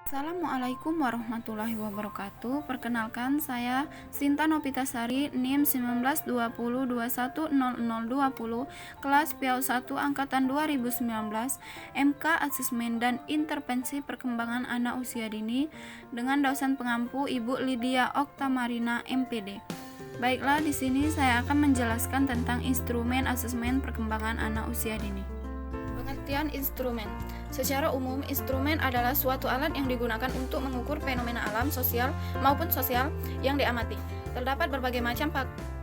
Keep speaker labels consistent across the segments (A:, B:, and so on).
A: Assalamualaikum warahmatullahi wabarakatuh. Perkenalkan, saya Sinta Nopitasari, NIM 1920210020, kelas PIAU 1 angkatan 2019, MK Asesmen dan Intervensi Perkembangan Anak Usia Dini, dengan dosen pengampu Ibu Lydia Oktamarina, MPD. Baiklah, di sini saya akan menjelaskan tentang instrumen asesmen perkembangan anak usia dini. Pengertian instrumen. Secara umum, instrumen adalah suatu alat yang digunakan untuk mengukur fenomena alam, sosial maupun sosial yang diamati. Terdapat berbagai macam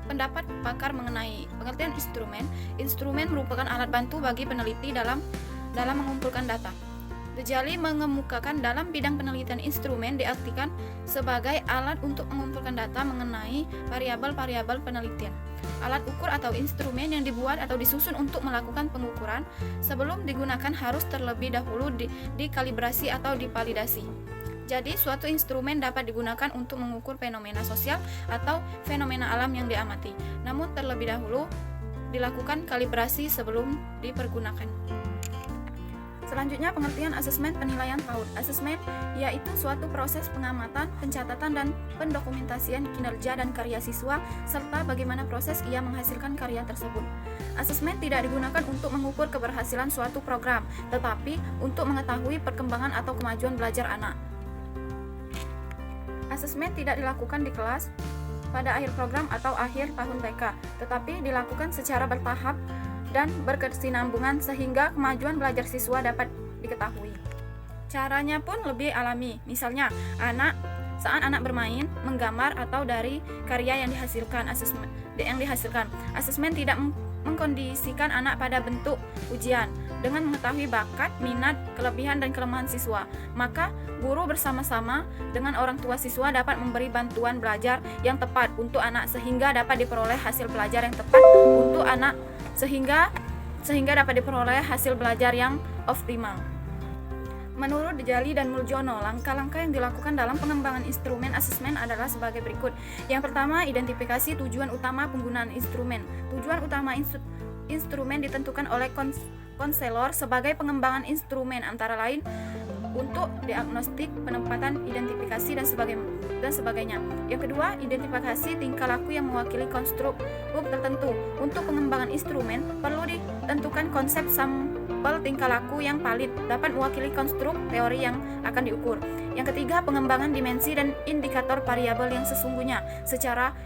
A: pendapat pakar mengenai pengertian instrumen. Instrumen merupakan alat bantu bagi peneliti dalam mengumpulkan data. Ghazali mengemukakan dalam bidang penelitian instrumen diartikan sebagai alat untuk mengumpulkan data mengenai variabel-variabel penelitian. Alat ukur atau instrumen yang dibuat atau disusun untuk melakukan pengukuran sebelum digunakan harus terlebih dahulu dikalibrasi atau divalidasi. Jadi, suatu instrumen dapat digunakan untuk mengukur fenomena sosial atau fenomena alam yang diamati. Namun terlebih dahulu dilakukan kalibrasi sebelum dipergunakan. Selanjutnya, pengertian asesmen penilaian PAUD. Asesmen yaitu suatu proses pengamatan, pencatatan, dan pendokumentasian kinerja dan karya siswa, serta bagaimana proses ia menghasilkan karya tersebut. Asesmen tidak digunakan untuk mengukur keberhasilan suatu program, tetapi untuk mengetahui perkembangan atau kemajuan belajar anak. Asesmen tidak dilakukan di kelas, pada akhir program atau akhir tahun TK, tetapi dilakukan secara bertahap dan berkesinambungan sehingga kemajuan belajar siswa dapat diketahui. Caranya pun lebih alami. Misalnya, saat anak bermain, menggambar atau dari karya yang dihasilkan. Asesmen tidak mengkondisikan anak pada bentuk ujian. Dengan mengetahui bakat, minat, kelebihan dan kelemahan siswa, maka guru bersama-sama dengan orang tua siswa dapat memberi bantuan belajar yang tepat untuk anak sehingga dapat diperoleh hasil belajar yang tepat untuk anak sehingga dapat diperoleh hasil belajar yang optimal. Menurut Ghazali dan Muljono, langkah-langkah yang dilakukan dalam pengembangan instrumen asesmen adalah sebagai berikut. Yang pertama, identifikasi tujuan utama penggunaan instrumen. Tujuan utama instrumen ditentukan oleh konselor sebagai pengembangan instrumen, antara lain untuk diagnostik, penempatan, identifikasi, dan sebagainya. Yang kedua, identifikasi tingkah laku yang mewakili konstruk tertentu. Untuk pengembangan instrumen, perlu ditentukan konsep sampel tingkah laku yang valid, dapat mewakili konstruk teori yang akan diukur. Yang ketiga, pengembangan dimensi dan indikator variabel yang sesungguhnya secara